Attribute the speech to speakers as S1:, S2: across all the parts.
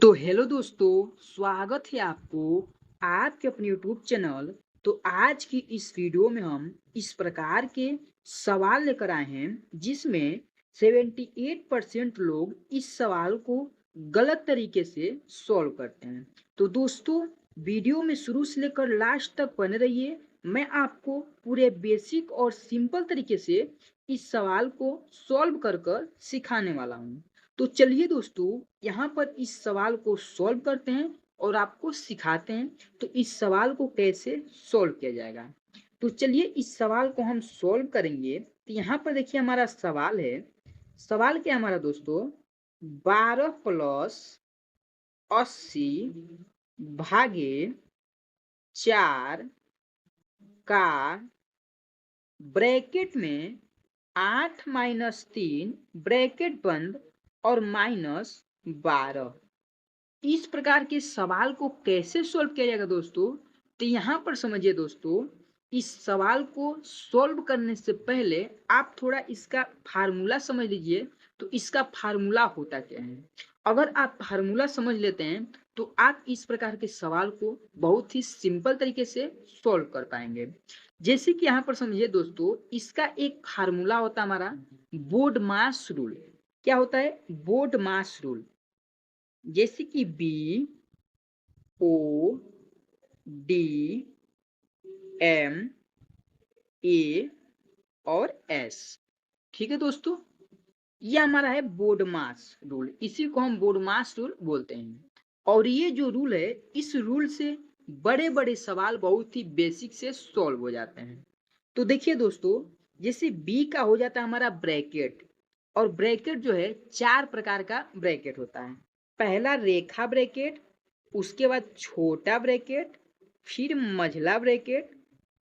S1: तो हेलो दोस्तों, स्वागत है आपको आपके अपने यूट्यूब चैनल। तो आज की इस वीडियो में हम इस प्रकार के सवाल लेकर आए हैं जिसमें 78% लोग इस सवाल को गलत तरीके से सॉल्व करते हैं। तो दोस्तों, वीडियो में शुरू से लेकर लास्ट तक बने रहिए। मैं आपको पूरे बेसिक और सिंपल तरीके से इस सवाल को सॉल्व कर कर सिखाने वाला हूँ। तो चलिए दोस्तों, यहाँ पर इस सवाल को सॉल्व करते हैं और आपको सिखाते हैं तो इस सवाल को कैसे सॉल्व किया जाएगा। तो चलिए इस सवाल को हम सॉल्व करेंगे। तो यहाँ पर देखिए हमारा सवाल है। सवाल क्या है हमारा दोस्तों? 12+80 भागे 4 का ब्रैकेट में 8-3 ब्रैकेट बंद और -12, इस प्रकार के सवाल को कैसे सॉल्व किया जाएगा दोस्तों? तो यहाँ पर समझिए दोस्तों, इस सवाल को सॉल्व करने से पहले आप थोड़ा इसका फार्मूला समझ लीजिए। तो इसका फार्मूला होता क्या है? अगर आप फार्मूला समझ लेते हैं तो आप इस प्रकार के सवाल को बहुत ही सिंपल तरीके से सॉल्व कर पाएंगे। जैसे कि यहाँ पर समझिए दोस्तों, इसका एक फार्मूला होता है हमारा बोर्ड मास रूल। क्या होता है? बोर्ड मास रूल। जैसे कि BOD, AM, A और S। ठीक है दोस्तों, ये हमारा है बोर्ड मास रूल। इसी को हम बोर्ड मास रूल बोलते हैं। और ये जो रूल है, इस रूल से बड़े बड़े सवाल बहुत ही बेसिक से सॉल्व हो जाते हैं। तो देखिए दोस्तों, जैसे बी का हो जाता है हमारा ब्रैकेट। और ब्रैकेट जो है 4 प्रकार का ब्रैकेट होता है। पहला रेखा ब्रैकेट, उसके बाद छोटा ब्रैकेट, फिर मझला ब्रैकेट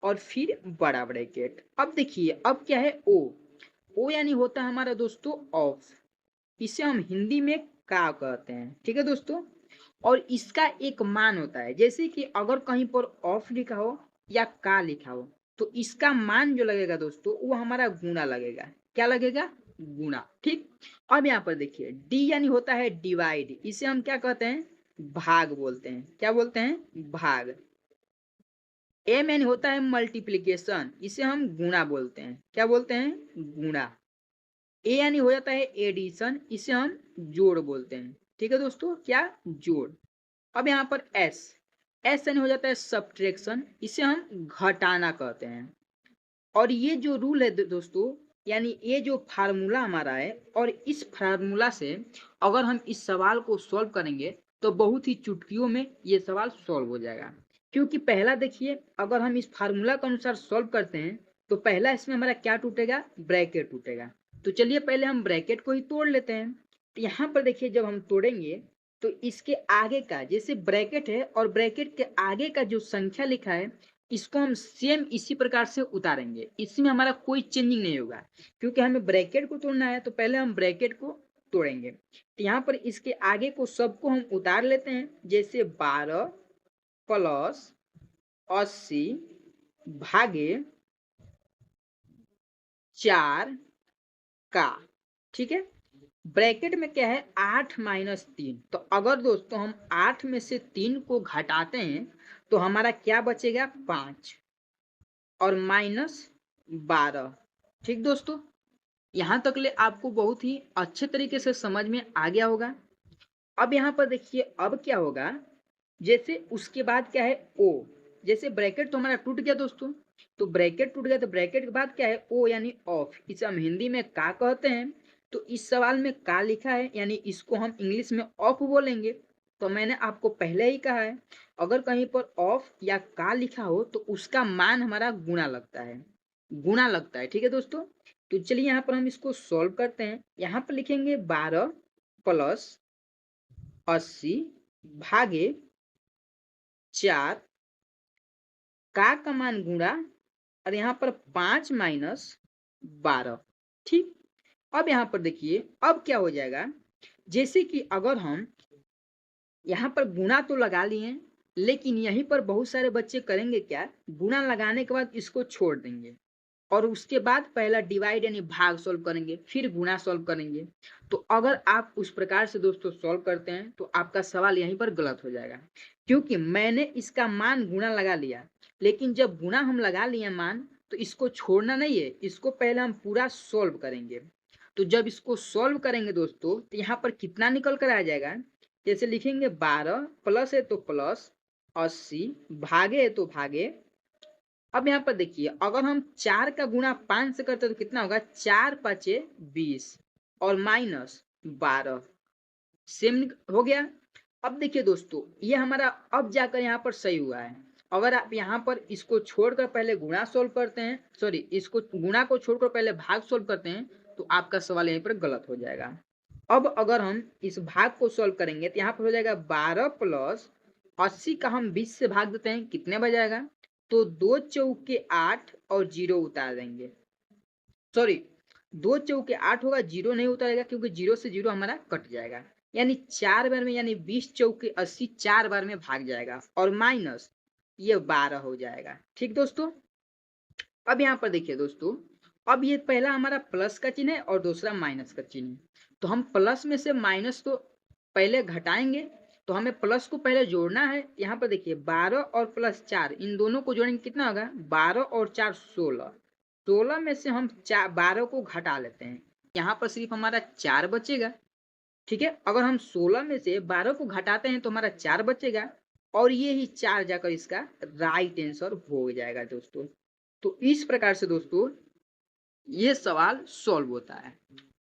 S1: और फिर बड़ा ब्रैकेट। अब देखिए, अब क्या है? ओ यानी होता है हमारा दोस्तों ऑफ। इसे हम हिंदी में का कहते हैं। ठीक है दोस्तों, और इसका एक मान होता है। जैसे कि अगर कहीं पर ऑफ लिखा हो या का लिखा हो तो इसका मान जो लगेगा दोस्तों, वो हमारा गुणा लगेगा। क्या लगेगा? गुणा। ठीक। अब यहाँ पर देखिए, डी यानी होता है डिवाइड। इसे हम क्या कहते हैं? भाग बोलते हैं। क्या बोलते हैं? भाग। एम यानी होता है मल्टीप्लीकेशन। इसे हम गुणा बोलते हैं। क्या बोलते हैं? गुणा। ए यानी हो जाता है एडिशन। इसे हम जोड़ बोलते हैं। ठीक है दोस्तों, क्या? जोड़। अब यहाँ पर एस, एस यानी हो जाता है सब्ट्रैक्शन। इसे हम घटाना कहते हैं। और ये जो रूल है दोस्तों, यानी ये जो फार्मूला हमारा है, और इस फार्मूला से अगर हम इस सवाल को सॉल्व करेंगे तो बहुत ही चुटकियों में ये सवाल सॉल्व हो जाएगा। क्योंकि पहला देखिए, अगर हम इस फार्मूला के अनुसार सॉल्व करते हैं तो पहला इसमें हमारा क्या टूटेगा? ब्रैकेट टूटेगा। तो चलिए पहले हम ब्रैकेट को ही तोड़ लेते हैं। तो यहाँ पर देखिए, जब हम तोड़ेंगे तो इसके आगे का, जैसे ब्रैकेट है और ब्रैकेट के आगे का जो संख्या लिखा है, इसको हम सेम इसी प्रकार से उतारेंगे। इसमें हमारा कोई चेंजिंग नहीं होगा। क्योंकि हमें ब्रैकेट को तोड़ना है तो पहले हम ब्रैकेट को तोड़ेंगे। तो यहाँ पर इसके आगे को सबको हम उतार लेते हैं। जैसे 12+80 भागे 4 का। ठीक है। ब्रैकेट में क्या है? 8-3। तो अगर दोस्तों हम 8 में से 3 को घटाते हैं तो हमारा क्या बचेगा? 5 और -12। ठीक दोस्तों, यहाँ तक ले आपको बहुत ही अच्छे तरीके से समझ में आ गया होगा। अब यहाँ पर देखिए, अब क्या होगा? जैसे उसके बाद क्या है? ओ। जैसे ब्रैकेट तो हमारा टूट गया दोस्तों, तो ब्रैकेट टूट गया तो ब्रैकेट के बाद क्या है? ओ यानी ऑफ। इसे हम हिंदी में का कहते हैं। तो इस सवाल में का लिखा है, यानी इसको हम इंग्लिश में ऑफ बोलेंगे। तो मैंने आपको पहले ही कहा है, अगर कहीं पर ऑफ या का लिखा हो तो उसका मान हमारा गुणा लगता है। गुणा लगता है। ठीक है दोस्तों, तो चलिए यहाँ पर हम इसको सॉल्व करते हैं। यहाँ पर लिखेंगे 12+80 भागे 4 का मान गुणा, और यहाँ पर 5-12। ठीक। अब यहाँ पर देखिए, अब क्या हो जाएगा? जैसे कि अगर हम यहाँ पर गुणा तो लगा लिए, लेकिन यहीं पर बहुत सारे बच्चे करेंगे क्या? गुणा लगाने के बाद इसको छोड़ देंगे और उसके बाद पहला डिवाइड यानी भाग सॉल्व करेंगे, फिर गुणा सॉल्व करेंगे। तो अगर आप उस प्रकार से दोस्तों सॉल्व करते हैं तो आपका सवाल यहीं पर गलत हो जाएगा, क्योंकि मैंने इसका मान गुणा लगा लिया, लेकिन जब गुणा हम लगा लिए मान तो इसको छोड़ना नहीं है, इसको पहले हम पूरा सॉल्व करेंगे। तो जब इसको सॉल्व करेंगे दोस्तों तो यहाँ पर कितना निकल कर आ जाएगा, जैसे लिखेंगे 12 प्लस है तो प्लस 80 भागे है तो भागे। अब यहाँ पर देखिए अगर हम 4 का गुणा 5 से करते तो कितना होगा, 4 पाँचे 20 और माइनस 12, सेम हो गया। अब देखिए दोस्तों ये हमारा अब जाकर यहाँ पर सही हुआ है। अगर आप यहाँ पर इसको छोड़कर पहले गुणा सोल्व करते हैं, सॉरी इसको गुणा को छोड़कर पहले भाग सोल्व करते हैं तो आपका सवाल यहीं पर गलत हो जाएगा। अब अगर हम इस भाग को सोल्व करेंगे तो यहाँ पर हो जाएगा 12 प्लस 80 का हम 20 से भाग देते हैं, कितने बजाएगा, तो 2 चौके 8 और 0 उतार देंगे, सॉरी 2 चौके 8 होगा, 0 नहीं उतारेगा क्योंकि 0 से 0 हमारा कट जाएगा, यानी 4 बार में, यानी 20 चौके 80 4 बार में भाग जाएगा और माइनस ये 12 हो जाएगा। ठीक दोस्तों, अब यहाँ पर देखिए दोस्तों, अब ये पहला हमारा प्लस का चिन्ह है और दूसरा माइनस का चिन्ह है, तो हम प्लस में से माइनस को पहले घटाएंगे, तो हमें प्लस को पहले जोड़ना है। यहाँ पर देखिए 12 और प्लस 4 इन दोनों को जोड़ेंगे, कितना होगा, 12 और 4 16, 16 में से हम 12 को घटा लेते हैं, यहाँ पर सिर्फ हमारा 4 बचेगा। ठीक है, अगर हम 16 में से 12 को घटाते हैं तो हमारा 4 बचेगा और ये ही 4 जाकर इसका राइट आंसर हो जाएगा दोस्तों। तो इस प्रकार से दोस्तों ये सवाल सॉल्व होता है।